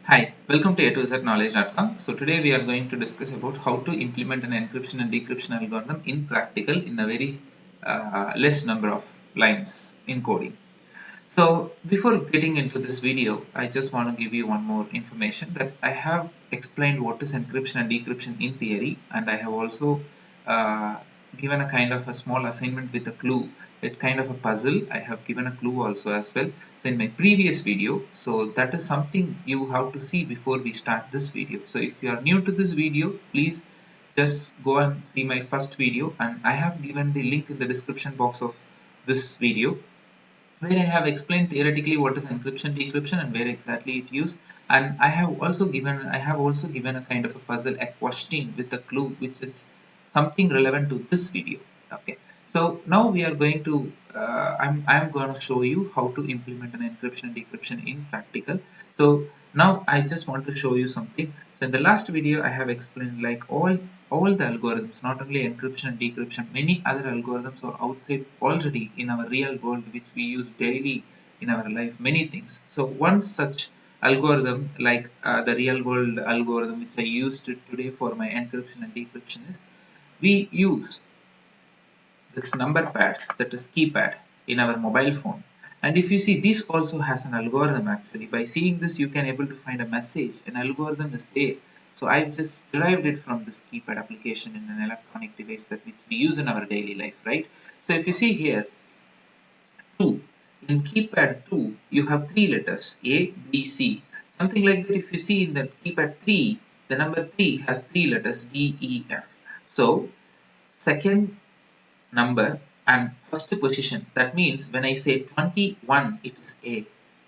Hi, welcome to a2zknowledge.com. So today we are going to discuss about how to implement an encryption and decryption algorithm in practical in a very less number of lines in coding. So before getting into this video, I just want to give you one more information that I have explained what is encryption and decryption in theory, and I have also uh, given a kind of a small assignment with a clue. It's kind of a puzzle. I have given a clue also as well. So in my previous video, so that is something you have to see before we start this video. So if you are new to this video, please just go and see my first video, and I have given the link in the description box of this video where I have explained theoretically what is encryption, decryption, and where exactly it used. And I have also given a kind of a puzzle, a question with a clue, which is something relevant to this video. Okay. So now we are going to, I'm going to show you how to implement an encryption and decryption in practical. So now I just want to show you something. So in the last video, I have explained like all the algorithms, not only encryption and decryption, many other algorithms are outside already in our real world, which we use daily in our life, many things. So one such algorithm, like the real world algorithm, which I used today for my encryption and decryption is, we use this number pad, that is keypad, in our mobile phone. And if you see, this also has an algorithm actually. By seeing this, you can able to find a message. An algorithm is there. So I've just derived it from this keypad application in an electronic device that which we use in our daily life, right? So if you see here, 2. In keypad 2, you have three letters A, B, C. Something like that. If you see in the keypad 3, the number 3 has three letters D, E, F. So second number and first position. That means when I say 21, it is A.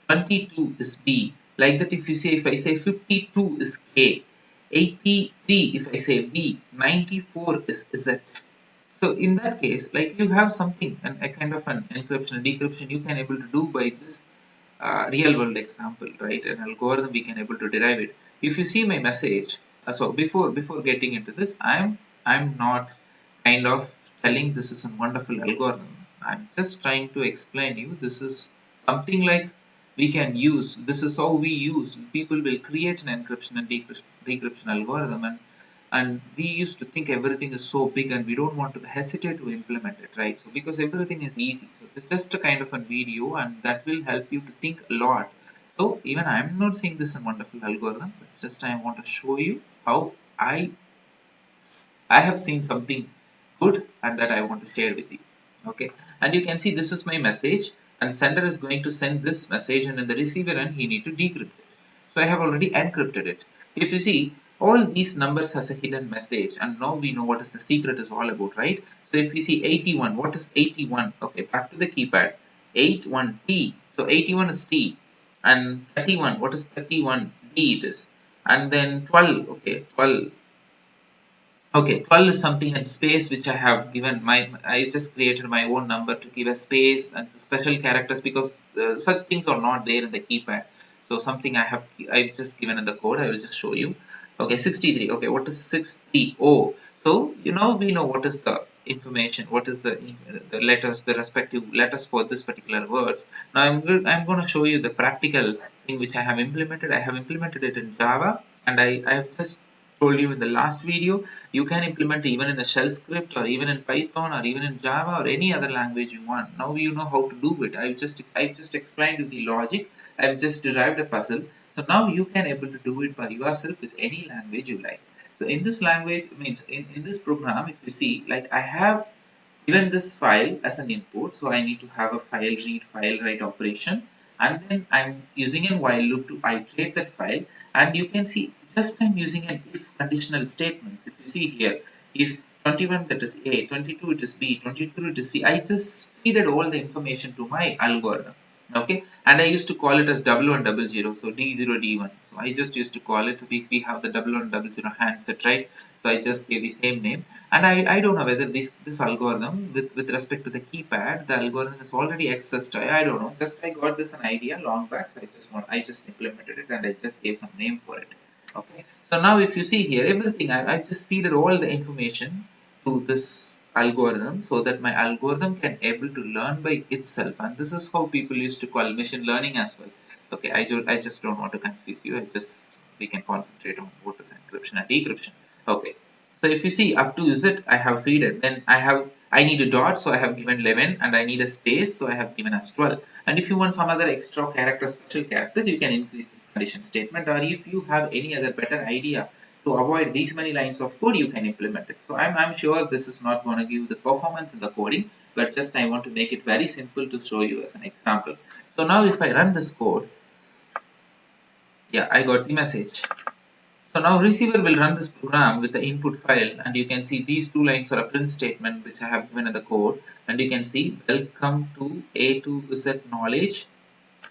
22 is B. Like that, if I say 52 is K. 83 if I say B. 94 is Z. So in that case, like you have something, a kind of an encryption and decryption you can able to do by this real world example, right? An algorithm we can able to derive it. If you see my message, so before getting into this, I'm not kind of telling this is a wonderful algorithm. I'm just trying to explain you this is something like we can use. This is how we use. People will create an encryption and decryption algorithm, and we used to think everything is so big and we don't want to hesitate to implement it, right? So because everything is easy, so it's just a kind of a video and that will help you to think a lot. So even I'm not saying this is a wonderful algorithm, but just I want to show you how I have seen something good and that I want to share with you. Okay, and you can see this is my message, and sender is going to send this message, and in the receiver end he need to decrypt it. So I have already encrypted it. If you see, all these numbers has a hidden message, and now we know what is the secret is all about, right? So if you see 81, what is 81? Okay, back to the keypad. 81 T. So 81 is T, and 31. What is 31? D it is, and then 12. Okay, 12. Okay, 12 is something in space which I have given I just created my own number to give a space and special characters because such things are not there in the keypad. So something I've just given in the code, I will just show you. Okay, 63. Okay, what is 63? Oh, so we know what is the information, what is the letters, the respective letters for this particular words. Now I'm going to show you the practical thing which I have implemented. I have implemented it in Java, and I have just told you in the last video, you can implement even in a shell script or even in Python or even in Java or any other language you want. Now you know how to do it. I've just explained you the logic. I've just derived a puzzle. So now you can able to do it by yourself with any language you like. So in this language means in this program, if you see, like I have given this file as an input, so I need to have a file read, file write operation, and then I'm using a while loop to iterate that file, and you can see just I'm using an if conditional statement. If you see here, if 21 that is A, 22 it is B, 23 it is C, I just feeded all the information to my algorithm. Okay, and I used to call it as W100, so D0 D1. So I just used to call it. So we have the W100 handset, right? So I just gave the same name, and I don't know whether this algorithm with respect to the keypad, the algorithm is already accessed. I don't know. Just I got this an idea long back. So I just implemented it and I just gave some name for it. Okay. So now if you see here, everything I just feeded all the information to this algorithm so that my algorithm can able to learn by itself, and this is how people used to call machine learning as well. It's okay. I just don't want to confuse you. We can concentrate on what is encryption and decryption. Okay. So if you see up to Z, I have feed it. Then I need a dot, so I have given 11, and I need a space, so I have given as 12. And if you want some other extra characters, special characters, you can increase this condition statement. Or if you have any other better idea to avoid these many lines of code, you can implement it. So I'm sure this is not going to give the performance in the coding, but just I want to make it very simple to show you as an example. So now if I run this code, yeah, I got the message. So now receiver will run this program with the input file, and you can see these two lines are a print statement which I have given in the code, and you can see welcome to A to Z knowledge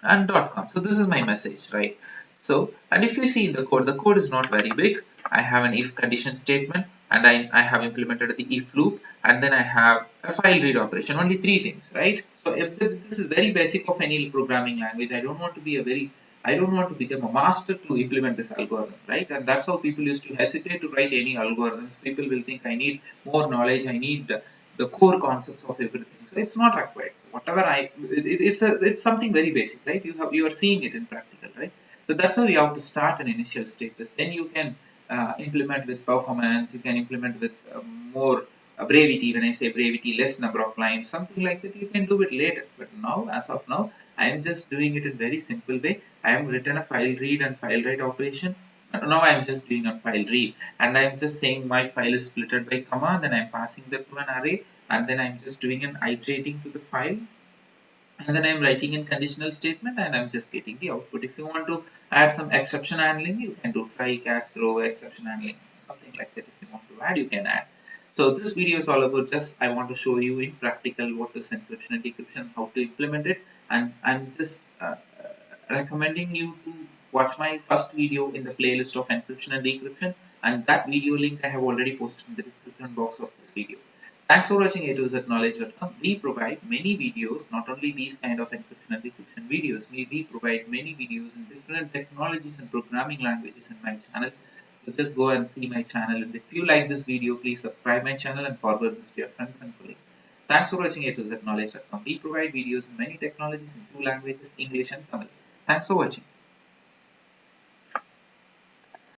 and .com. So this is my message, right? So, and if you see in the code is not very big. I have an if condition statement, and I have implemented the if loop, and then I have a file read operation. Only three things, right? So if this is very basic of any programming language. I don't want to become a master to implement this algorithm, right? And that's how people used to hesitate to write any algorithms. People will think I need more knowledge, I need the core concepts of everything. So it's not required. So whatever it's something very basic, right? You are seeing it in practical, right? So that's how you have to start an initial stages. Then you can implement with performance. You can implement with more brevity. When I say brevity, less number of lines, something like that. You can do it later. But now, as of now, I am just doing it in very simple way. I am written a file read and file write operation. Now I am just doing a file read, and I am just saying my file is splitted by comma. Then I am passing that to an array, and then I am just doing an iterating to the file, and then I'm writing in conditional statement, and I'm just getting the output. If you want to add some exception handling, you can do try, catch, throw, exception handling, something like that. If you want to add, you can add. So this video is all about just I want to show you in practical what is encryption and decryption, how to implement it, and I'm just recommending you to watch my first video in the playlist of encryption and decryption, and that video link I have already posted in the description box of this video. Thanks for watching A to Z Knowledge.com. We provide many videos, not only these kind of encryption and decryption videos. We provide many videos in different technologies and programming languages in my channel. So just go and see my channel. And if you like this video, please subscribe my channel and forward this to your friends and colleagues. Thanks for watching A to Z Knowledge.com. We provide videos in many technologies in two languages, English and Tamil. Thanks for watching.